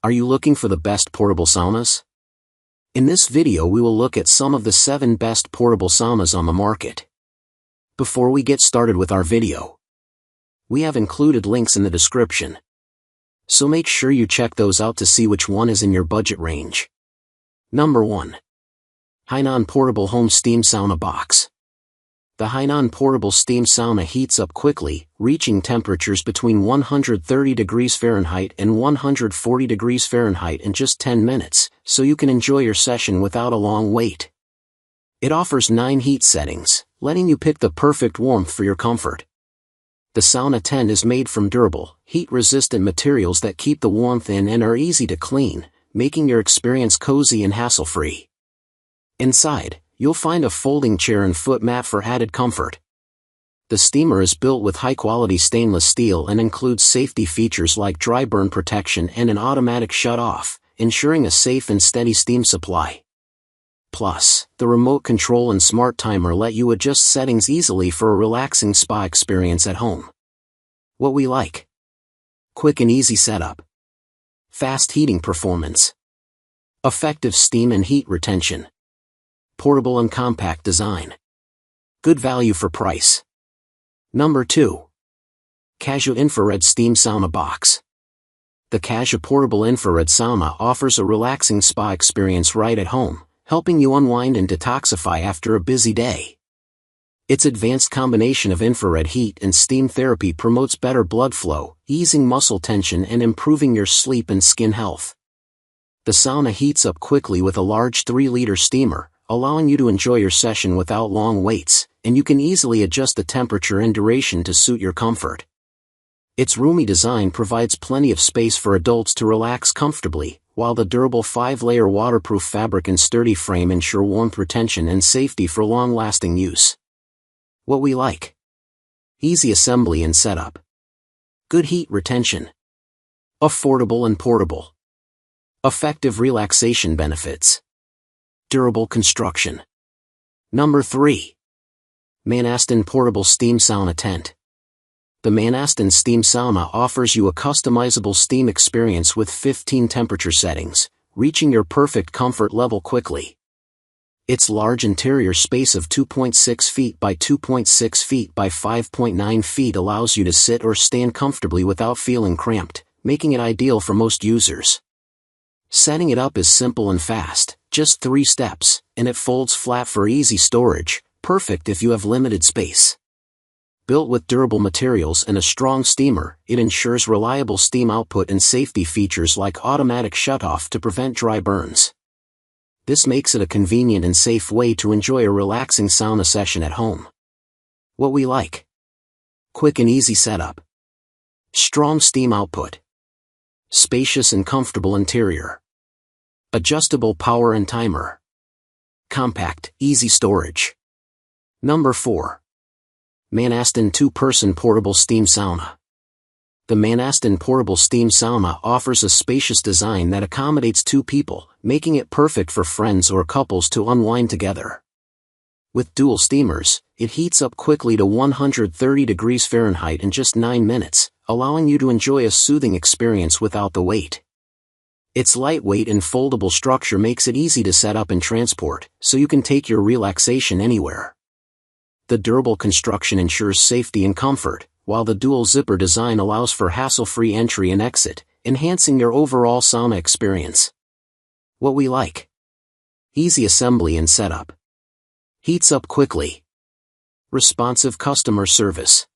Are you looking for the best portable saunas? In this video we will look at some of the 7 best portable saunas on the market. Before we get started with our video, we have included links in the description, so make sure you check those out to see which one is in your budget range. Number 1. Hainan Portable Home Steam Sauna Box. The Hainan Portable Steam Sauna heats up quickly, reaching temperatures between 130 degrees Fahrenheit and 140 degrees Fahrenheit in just 10 minutes, so you can enjoy your session without a long wait. It offers 9 heat settings, letting you pick the perfect warmth for your comfort. The sauna tent is made from durable, heat-resistant materials that keep the warmth in and are easy to clean, making your experience cozy and hassle-free. Inside, you'll find a folding chair and foot mat for added comfort. The steamer is built with high-quality stainless steel and includes safety features like dry burn protection and an automatic shut-off, ensuring a safe and steady steam supply. Plus, the remote control and smart timer let you adjust settings easily for a relaxing spa experience at home. What we like: quick and easy setup, fast heating performance, effective steam and heat retention, portable and compact design, good value for price. Number 2. KASUE Infrared Steam Sauna Box. The KASUE Portable Infrared Sauna offers a relaxing spa experience right at home, helping you unwind and detoxify after a busy day. Its advanced combination of infrared heat and steam therapy promotes better blood flow, easing muscle tension and improving your sleep and skin health. The sauna heats up quickly with a large 3-liter steamer, allowing you to enjoy your session without long waits, and you can easily adjust the temperature and duration to suit your comfort. Its roomy design provides plenty of space for adults to relax comfortably, while the durable 5-layer waterproof fabric and sturdy frame ensure warmth retention and safety for long-lasting use. What we like: easy assembly and setup, good heat retention, affordable and portable, effective relaxation benefits, durable construction. Number 3. Manastin Portable Steam Sauna Tent. The Manastin Steam Sauna offers you a customizable steam experience with 15 temperature settings, reaching your perfect comfort level quickly. Its large interior space of 2.6 feet by 2.6 feet by 5.9 feet allows you to sit or stand comfortably without feeling cramped, making it ideal for most users. Setting it up is simple and fast, just 3 steps, and it folds flat for easy storage, perfect if you have limited space. Built with durable materials and a strong steamer, it ensures reliable steam output and safety features like automatic shutoff to prevent dry burns. This makes it a convenient and safe way to enjoy a relaxing sauna session at home. What we like: quick and easy setup, strong steam output, spacious and comfortable interior, adjustable power and timer, compact, easy storage. Number 4. Manastin 2-Person Portable Steam Sauna. The Manastin Portable Steam Sauna offers a spacious design that accommodates 2 people, making it perfect for friends or couples to unwind together. With dual steamers, it heats up quickly to 130 degrees Fahrenheit in just 9 minutes, allowing you to enjoy a soothing experience without the wait. Its lightweight and foldable structure makes it easy to set up and transport, so you can take your relaxation anywhere. The durable construction ensures safety and comfort, while the dual zipper design allows for hassle-free entry and exit, enhancing your overall sauna experience. What we like: easy assembly and setup, heats up quickly, responsive customer service,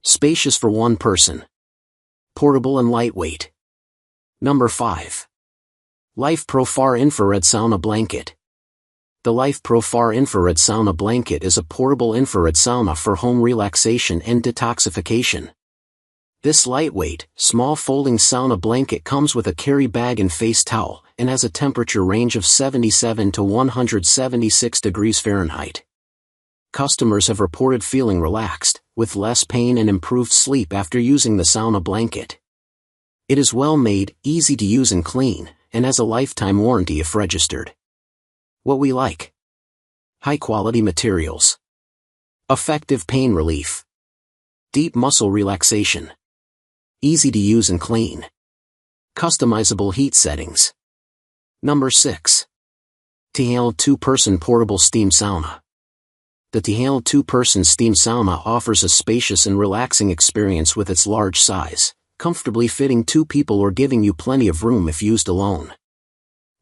spacious for 1 person, portable and lightweight. Number 5. LifePro Far Infrared Sauna Blanket. The LifePro Far Infrared Sauna Blanket is a portable infrared sauna for home relaxation and detoxification. This lightweight, small folding sauna blanket comes with a carry bag and face towel, and has a temperature range of 77 to 176 degrees Fahrenheit. Customers have reported feeling relaxed, with less pain and improved sleep after using the sauna blanket. It is well made, easy to use and clean, and has a lifetime warranty if registered. What we like: high quality materials, effective pain relief, deep muscle relaxation, easy to use and clean, Customizable heat settings. Number 6. Tehanld 2-person portable steam sauna. The Tehanld 2-person steam sauna offers a spacious and relaxing experience with its large size, comfortably fitting 2 people or giving you plenty of room if used alone.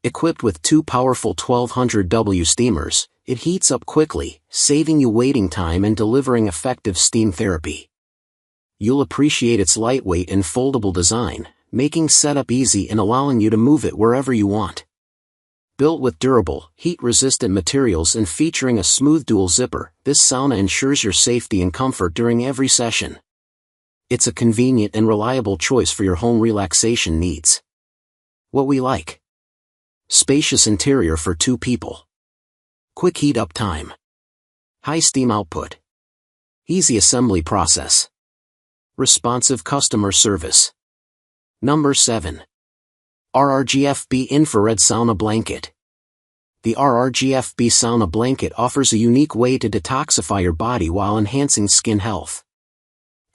Equipped with 2 powerful 1200W steamers, it heats up quickly, saving you waiting time and delivering effective steam therapy. You'll appreciate its lightweight and foldable design, making setup easy and allowing you to move it wherever you want. Built with durable, heat-resistant materials and featuring a smooth dual zipper, this sauna ensures your safety and comfort during every session. It's a convenient and reliable choice for your home relaxation needs. What we like. Spacious interior for 2 people. Quick heat up time. High steam output. Easy assembly process. Responsive customer service. Number 7. RRGFB Infrared Sauna Blanket. The RRGFB Sauna Blanket offers a unique way to detoxify your body while enhancing skin health.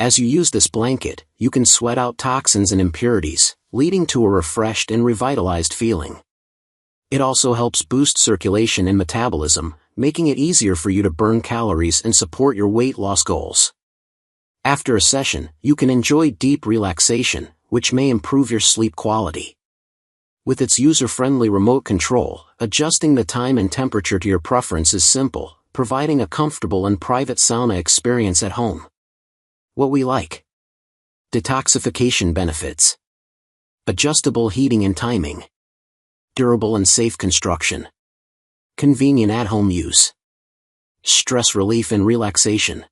As you use this blanket, you can sweat out toxins and impurities, leading to a refreshed and revitalized feeling. It also helps boost circulation and metabolism, making it easier for you to burn calories and support your weight loss goals. After a session, you can enjoy deep relaxation, which may improve your sleep quality. With its user-friendly remote control, adjusting the time and temperature to your preference is simple, providing a comfortable and private sauna experience at home. What we like. Detoxification benefits. Adjustable heating and timing. Durable and safe construction. Convenient at-home use. Stress relief and relaxation.